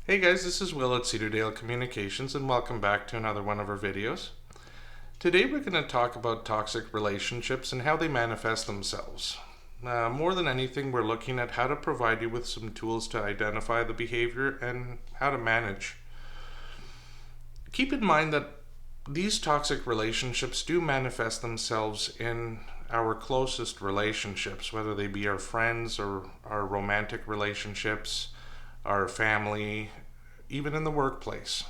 Hey guys, this is Will at Cedardale Communications and welcome back to another one of our videos. Today we're going to talk about toxic relationships and how they manifest themselves. More than anything, we're looking at how to provide you with some tools to identify the behavior and how to manage. Keep in mind that these toxic relationships do manifest themselves in our closest relationships, whether they be our friends or our romantic relationships, our family, even in the workplace.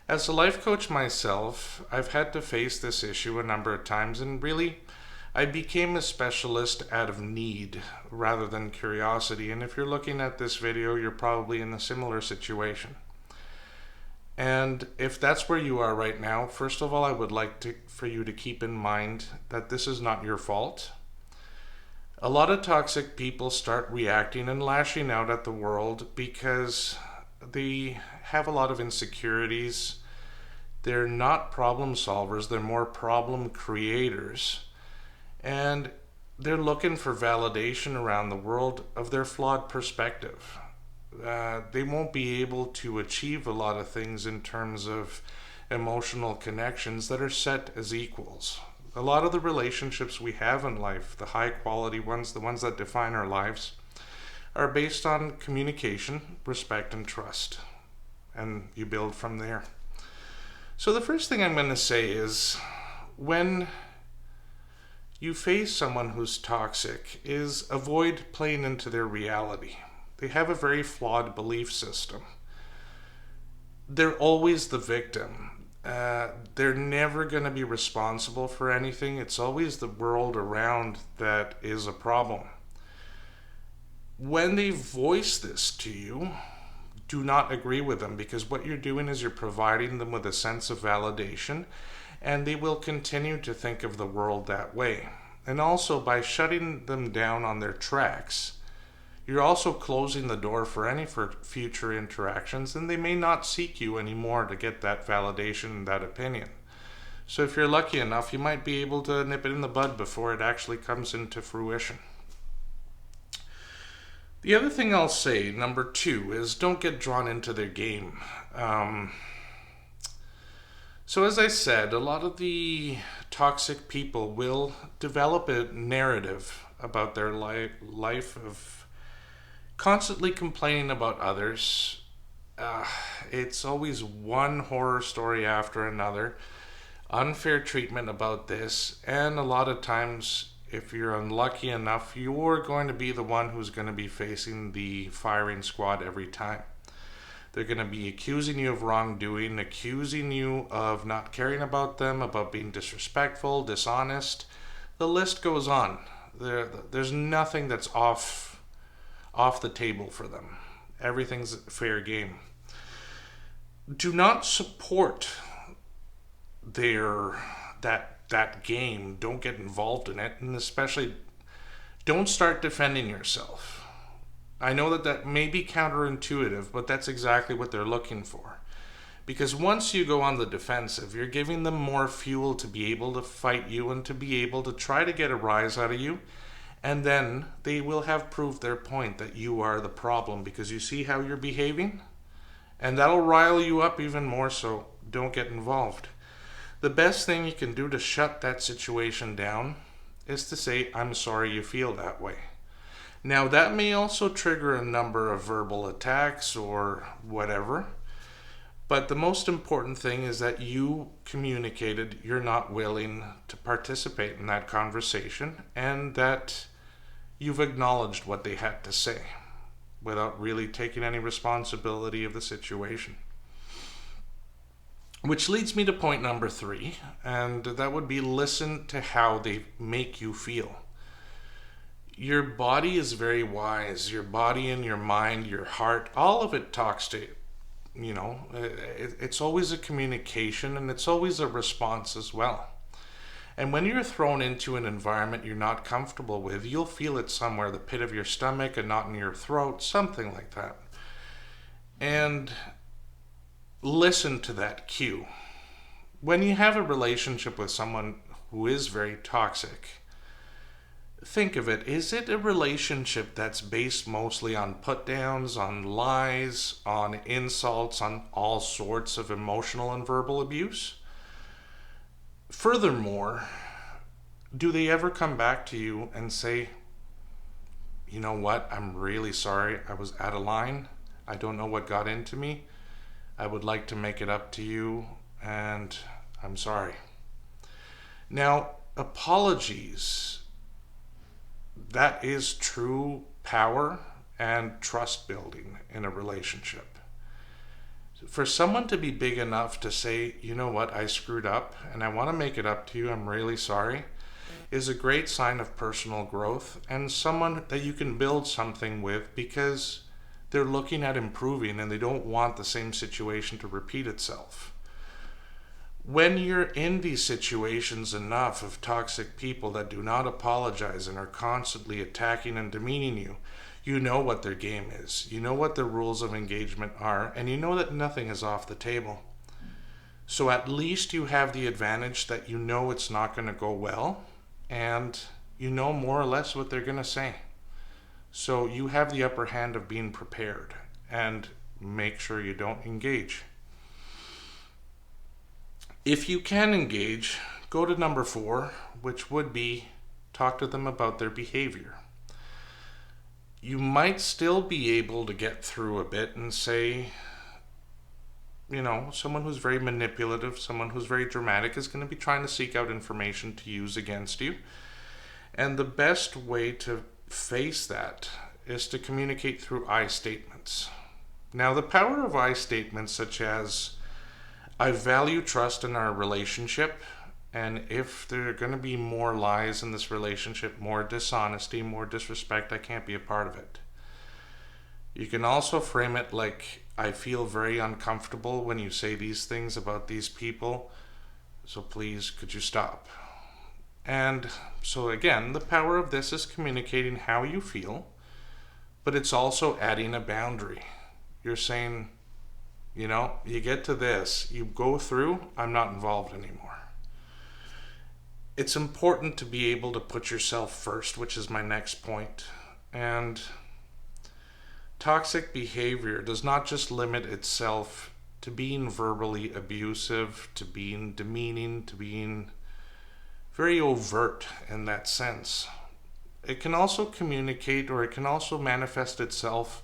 As a life coach myself, I've had to face this issue a number of times, and really, I became a specialist out of need rather than curiosity. And if you're looking at this video, you're probably in a similar situation. And if that's where you are right now, first of all, I would like for you to keep in mind that this is not your fault. A lot of toxic people start reacting and lashing out at the world because they have a lot of insecurities. They're not problem solvers, they're more problem creators. And they're looking for validation around the world of their flawed perspective. They won't be able to achieve a lot of things in terms of emotional connections that are set as equals. A lot of the relationships we have in life, the high quality ones, the ones that define our lives, are based on communication, respect, and trust. And you build from there. So the first thing I'm going to say is when you face someone who's toxic is avoid playing into their reality. They have a very flawed belief system. They're always the victim. They're never going to be responsible for anything. It's always the world around that is a problem. When they voice this to you, do not agree with them, because what you're doing is you're providing them with a sense of validation, and they will continue to think of the world that way. And also, by shutting them down on their tracks, you're also closing the door for any future interactions, and they may not seek you anymore to get that validation and that opinion. So if you're lucky enough, you might be able to nip it in the bud before it actually comes into fruition. The other thing I'll say, number 2, is don't get drawn into their game. So as I said, a lot of the toxic people will develop a narrative about their life of constantly complaining about others. It's always one horror story after another. Unfair treatment about this, and a lot of times, if you're unlucky enough, you're going to be the one who's going to be facing the firing squad every time. They're going to be accusing you of wrongdoing, accusing you of not caring about them, about being disrespectful, dishonest. The list goes on. There's nothing that's off the table for them. Everything's fair game. Do not support that game. Don't get involved in it, and especially don't start defending yourself. I know that may be counterintuitive, but that's exactly what they're looking for. Because once you go on the defensive, you're giving them more fuel to be able to fight you and to be able to try to get a rise out of you. And then they will have proved their point that you are the problem because you see how you're behaving. And that'll rile you up even more, so don't get involved. The best thing you can do to shut that situation down is to say, I'm sorry you feel that way. Now, that may also trigger a number of verbal attacks or whatever, but the most important thing is that you communicated you're not willing to participate in that conversation and that you've acknowledged what they had to say without really taking any responsibility of the situation. Which leads me to point number 3, and that would be listen to how they make you feel. Your body is very wise. Your body and your mind, your heart, all of it talks to you. It's always a communication, and it's always a response as well. And when you're thrown into an environment you're not comfortable with, you'll feel it somewhere, the pit of your stomach, a knot in your throat, something like that. And listen to that cue. When you have a relationship with someone who is very toxic, think of it. Is it a relationship that's based mostly on put downs, on lies, on insults, on all sorts of emotional and verbal abuse? Furthermore, do they ever come back to you and say, you know what, I'm really sorry, I was out of line, I don't know what got into me, I would like to make it up to you, and I'm sorry. Now, apologies, that is true power and trust building in a relationship. For someone to be big enough to say, you know what, I screwed up and I want to make it up to you, I'm really sorry, is a great sign of personal growth and someone that you can build something with because they're looking at improving and they don't want the same situation to repeat itself. When you're in these situations enough of toxic people that do not apologize and are constantly attacking and demeaning you, you know what their game is. You know what their rules of engagement are, and you know that nothing is off the table. So at least you have the advantage that you know it's not going to go well, and you know more or less what they're going to say. So you have the upper hand of being prepared, and make sure you don't engage. If you can engage, go to number 4, which would be talk to them about their behavior. You might still be able to get through a bit and say, someone who's very manipulative, someone who's very dramatic is going to be trying to seek out information to use against you. And the best way to face that is to communicate through I statements. Now, the power of I statements such as, I value trust in our relationship, and if there are going to be more lies in this relationship, more dishonesty, more disrespect, I can't be a part of it. You can also frame it like, I feel very uncomfortable when you say these things about these people, so please, could you stop? And so again, the power of this is communicating how you feel, but it's also adding a boundary. You're saying, you get to this, you go through, I'm not involved anymore. It's important to be able to put yourself first, which is my next point. And toxic behavior does not just limit itself to being verbally abusive, to being demeaning, to being very overt in that sense. It can also communicate, or it can also manifest itself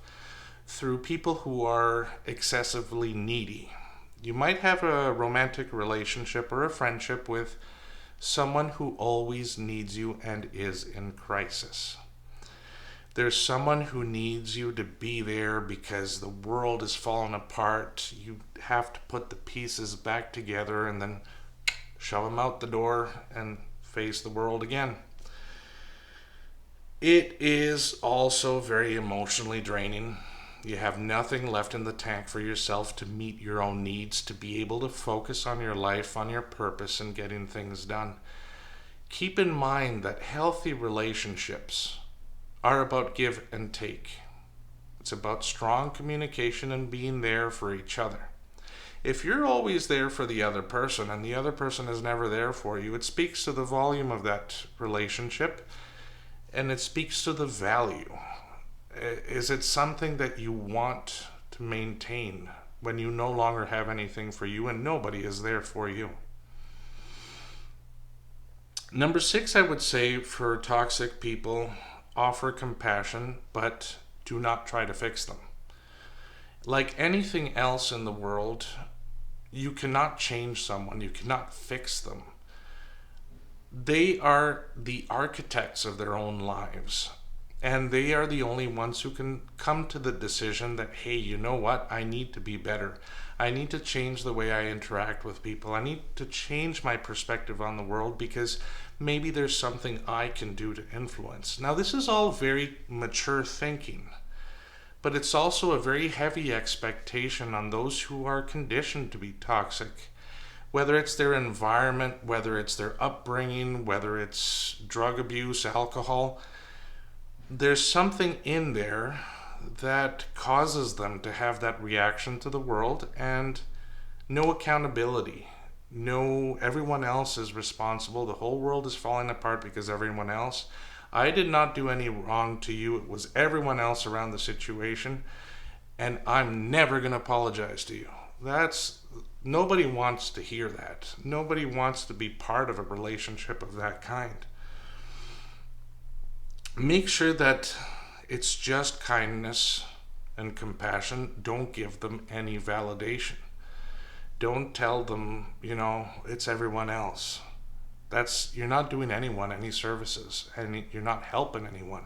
through people who are excessively needy. You might have a romantic relationship or a friendship with someone who always needs you and is in crisis. There's someone who needs you to be there because the world is falling apart. You have to put the pieces back together and then shove them out the door and face the world again. It is also very emotionally draining. You have nothing left in the tank for yourself to meet your own needs, to be able to focus on your life, on your purpose, and getting things done. Keep in mind that healthy relationships are about give and take. It's about strong communication and being there for each other. If you're always there for the other person and the other person is never there for you, it speaks to the volume of that relationship, and it speaks to the value. Is it something that you want to maintain when you no longer have anything for you and nobody is there for you? Number 6, I would say for toxic people, offer compassion, but do not try to fix them. Like anything else in the world, you cannot change someone, you cannot fix them. They are the architects of their own lives. And they are the only ones who can come to the decision that, hey, you know what? I need to be better. I need to change the way I interact with people. I need to change my perspective on the world because maybe there's something I can do to influence. Now, this is all very mature thinking, but it's also a very heavy expectation on those who are conditioned to be toxic. Whether it's their environment, whether it's their upbringing, whether it's drug abuse, alcohol, there's something in there that causes them to have that reaction to the world and no accountability. No, everyone else is responsible. The whole world is falling apart because everyone else. I did not do any wrong to you. It was everyone else around the situation, and I'm never going to apologize to you. Nobody wants to hear that. Nobody wants to be part of a relationship of that kind. Make sure that it's just kindness and compassion. Don't give them any validation. Don't tell them, it's everyone else. You're not doing anyone any services, and you're not helping anyone.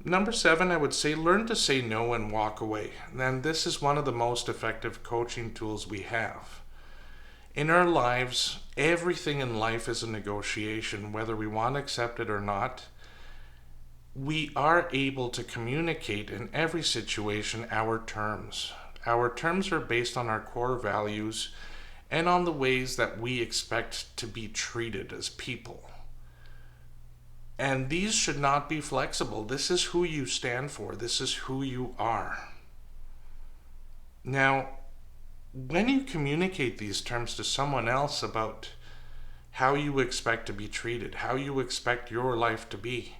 Number 7, I would say learn to say no and walk away. And this is one of the most effective coaching tools we have. In our lives, everything in life is a negotiation, whether we want to accept it or not. We are able to communicate in every situation our terms. Our terms are based on our core values and on the ways that we expect to be treated as people. And these should not be flexible. This is who you stand for. This is who you are. Now, when you communicate these terms to someone else about how you expect to be treated, how you expect your life to be,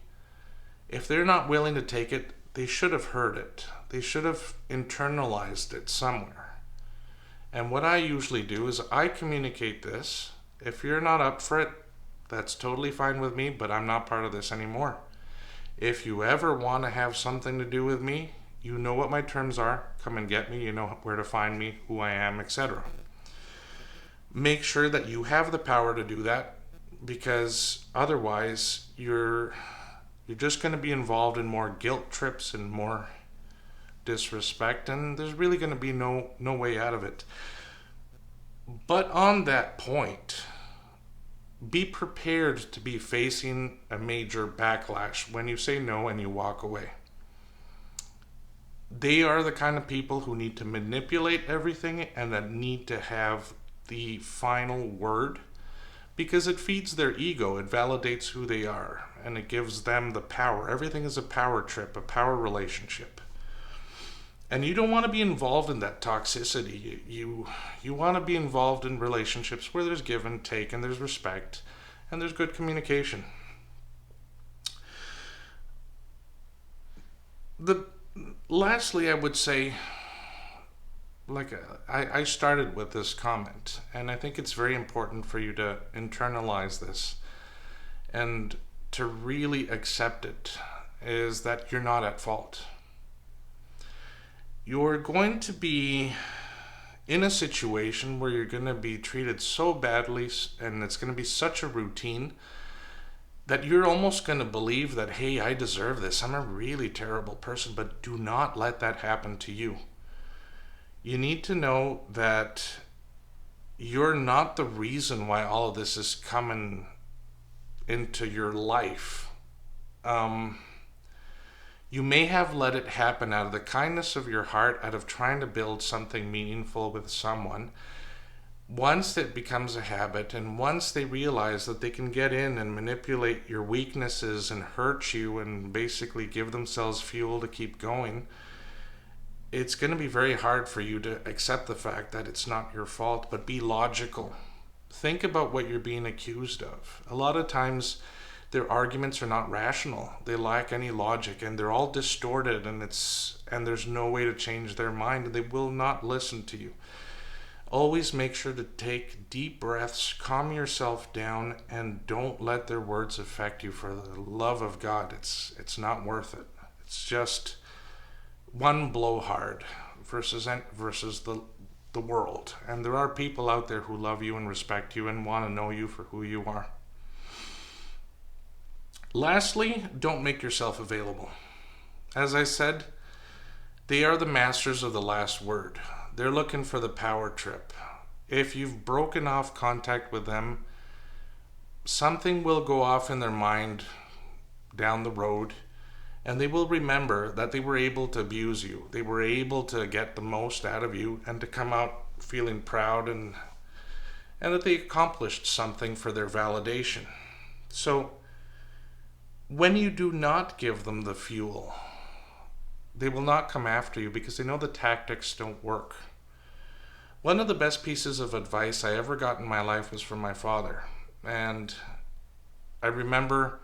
if they're not willing to take it, they should have heard it. They should have internalized it somewhere. And what I usually do is I communicate this. If you're not up for it, that's totally fine with me, but I'm not part of this anymore. If you ever want to have something to do with me, you know what my terms are. Come and get me. You know where to find me, who I am, etc. Make sure that you have the power to do that, because otherwise you're just going to be involved in more guilt trips and more disrespect, and there's really going to be no way out of it. But on that point, be prepared to be facing a major backlash when you say no and you walk away. They are the kind of people who need to manipulate everything and that need to have the final word, because it feeds their ego, it validates who they are, and it gives them the power. Everything is a power trip, a power relationship. And you don't want to be involved in that toxicity. You want to be involved in relationships where there's give and take, and there's respect, and there's good communication. Lastly, I would say, I started with this comment, and I think it's very important for you to internalize this and to really accept it, is that you're not at fault. You're going to be in a situation where you're going to be treated so badly, and it's going to be such a routine that you're almost going to believe that, hey, I deserve this. I'm a really terrible person, but do not let that happen to you. You need to know that you're not the reason why all of this is coming into your life. You may have let it happen out of the kindness of your heart, out of trying to build something meaningful with someone. Once it becomes a habit, and once they realize that they can get in and manipulate your weaknesses and hurt you and basically give themselves fuel to keep going, it's going to be very hard for you to accept the fact that it's not your fault, but be logical. Think about what you're being accused of. A lot of times their arguments are not rational. They lack any logic, and they're all distorted, and there's no way to change their mind, and they will not listen to you. Always make sure to take deep breaths, calm yourself down, and don't let their words affect you. For the love of God, it's not worth it. It's just one blowhard versus the world. And there are people out there who love you and respect you and want to know you for who you are. Lastly, don't make yourself available. As I said, they are the masters of the last word. They're looking for the power trip. If you've broken off contact with them, something will go off in their mind down the road, and they will remember that they were able to abuse you. They were able to get the most out of you and to come out feeling proud and that they accomplished something for their validation. So when you do not give them the fuel, they will not come after you because they know the tactics don't work. One of the best pieces of advice I ever got in my life was from my father. And I remember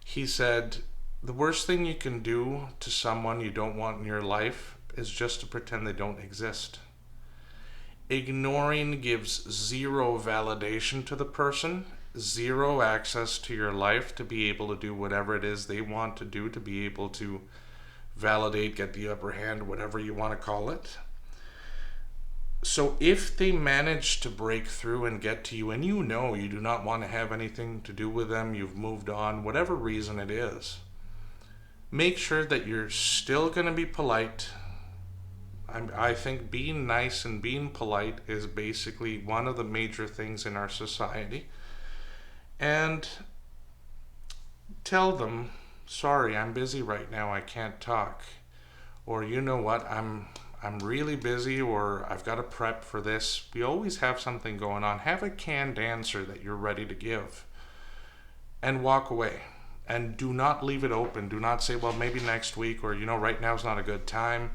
He said, the worst thing you can do to someone you don't want in your life is just to pretend they don't exist. Ignoring gives zero validation to the person, zero access to your life to be able to do whatever it is they want to do, to be able to validate, get the upper hand, whatever you want to call it. So if they manage to break through and get to you, and you know you do not want to have anything to do with them, you've moved on, whatever reason it is, make sure that you're still going to be polite. I think being nice and being polite is basically one of the major things in our society. And tell them, sorry, I'm busy right now, I can't talk. Or, you know what, I'm really busy, or I've got to prep for this. We always have something going on. Have a canned answer that you're ready to give. And walk away. And do not leave it open. Do not say, well, maybe next week, or, right now's not a good time.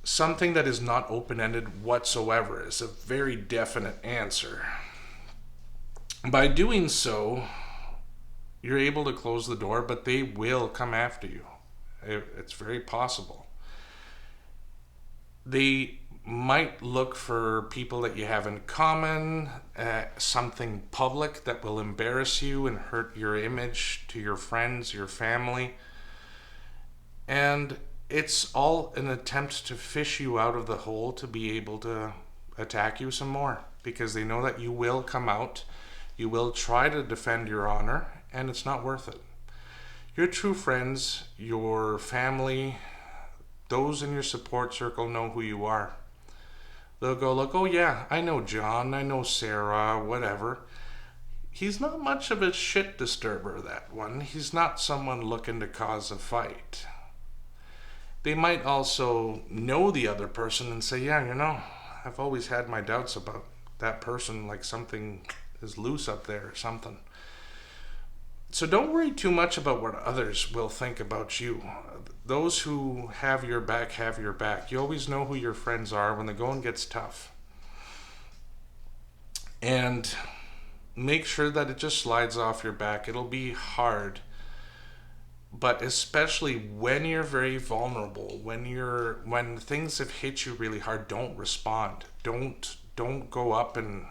Something that is not open-ended whatsoever is a very definite answer. By doing so, you're able to close the door, but they will come after you. It's very possible. They might look for people that you have in common, something public that will embarrass you and hurt your image to your friends, your family. And it's all an attempt to fish you out of the hole to be able to attack you some more, because they know that you will come out, you will try to defend your honor, and it's not worth it. Your true friends, your family, those in your support circle know who you are. They'll go, look, oh yeah, I know John, I know Sarah, whatever. He's not much of a shit disturber, that one. He's not someone looking to cause a fight. They might also know the other person and say, yeah, I've always had my doubts about that person, like something is loose up there or something. So don't worry too much about what others will think about you. Those who have your back have your back. You always know who your friends are when the going gets tough. And make sure that it just slides off your back. It'll be hard. But especially when you're very vulnerable, when things have hit you really hard, don't respond. Don't go up and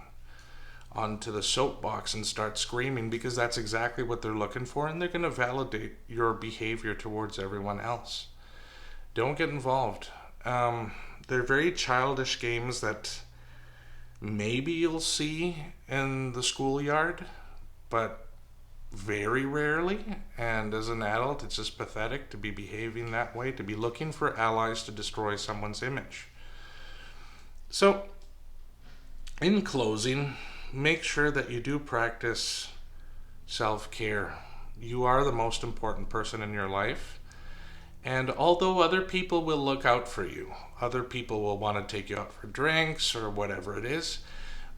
onto the soapbox and start screaming, because that's exactly what they're looking for, and they're going to validate your behavior towards everyone else. Don't get involved. They're very childish games that maybe you'll see in the schoolyard, but very rarely. And as an adult, it's just pathetic to be behaving that way, to be looking for allies to destroy someone's image. So, in closing, make sure that you do practice self-care. You are the most important person in your life. And although other people will look out for you, other people will want to take you out for drinks or whatever it is,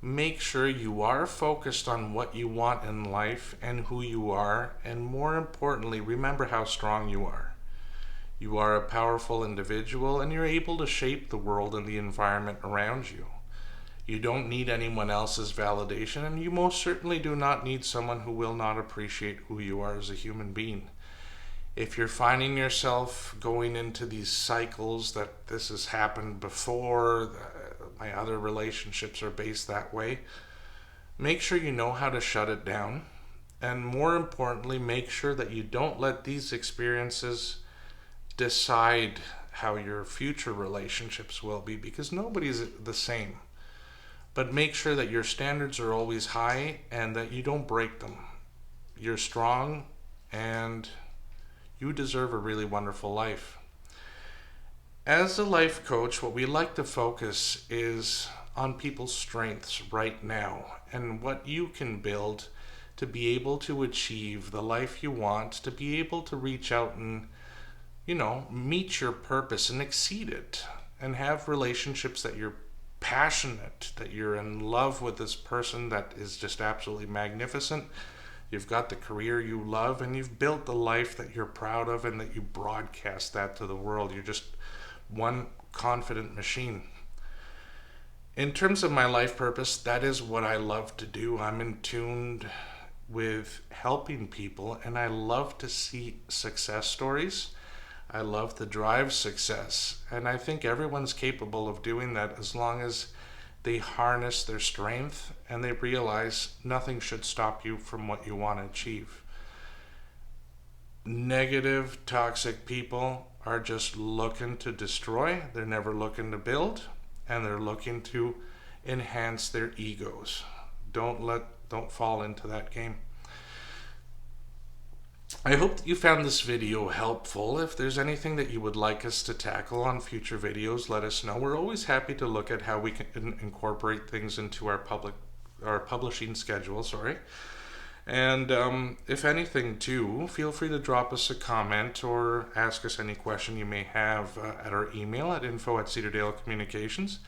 make sure you are focused on what you want in life and who you are, and more importantly, remember how strong you are. You are a powerful individual, and you're able to shape the world and the environment around you. You don't need anyone else's validation, and you most certainly do not need someone who will not appreciate who you are as a human being. If you're finding yourself going into these cycles that this has happened before, my other relationships are based that way, make sure you know how to shut it down. And more importantly, make sure that you don't let these experiences decide how your future relationships will be, because nobody's the same. But make sure that your standards are always high and that you don't break them. You're strong and you deserve a really wonderful life. As a life coach, what we like to focus is on people's strengths right now and what you can build to be able to achieve the life you want, to be able to reach out and, meet your purpose and exceed it, and have relationships that you're passionate, that you're in love with this person that is just absolutely magnificent. You've got the career you love, and you've built the life that you're proud of, and that you broadcast that to the world. You're just one confident machine. In terms of my life purpose, that is what I love to do. I'm in tuned with helping people, and I love to see success stories. I love to drive success, and I think everyone's capable of doing that as long as they harness their strength and they realize nothing should stop you from what you want to achieve. Negative, toxic people are just looking to destroy. They're never looking to build, and they're looking to enhance their egos. Don't fall into that game. I hope that you found this video helpful. If there's anything that you would like us to tackle on future videos, let us know. We're always happy to look at how we can incorporate things into our publishing schedule, And if anything too, feel free to drop us a comment or ask us any question you may have at our email at info@CedardaleCommunications,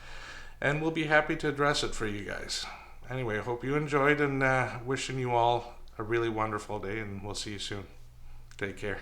and we'll be happy to address it for you guys. Anyway, I hope you enjoyed, and wishing you all a really wonderful day, and we'll see you soon. Take care.